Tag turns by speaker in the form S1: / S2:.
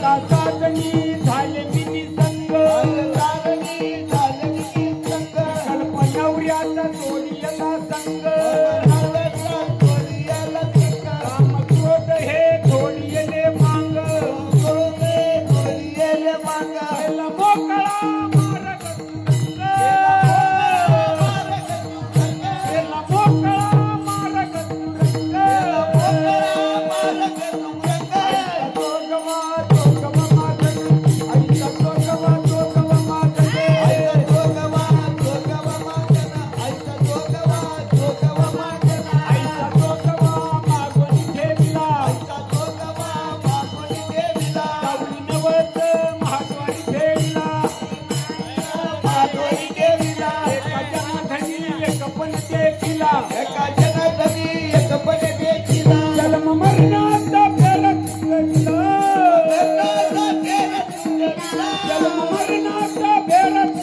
S1: आता साजणी झाले बिनी संग कल्पनवऱ्याचा जोडीला संग राम क्रोध हे जोडीले मांग त्याला मोकळा मार्ग तुरंग त्याला मोकळा मार्ग तुरंग जन्म मरणाचा फेरत जन्म मरणाचा फेरत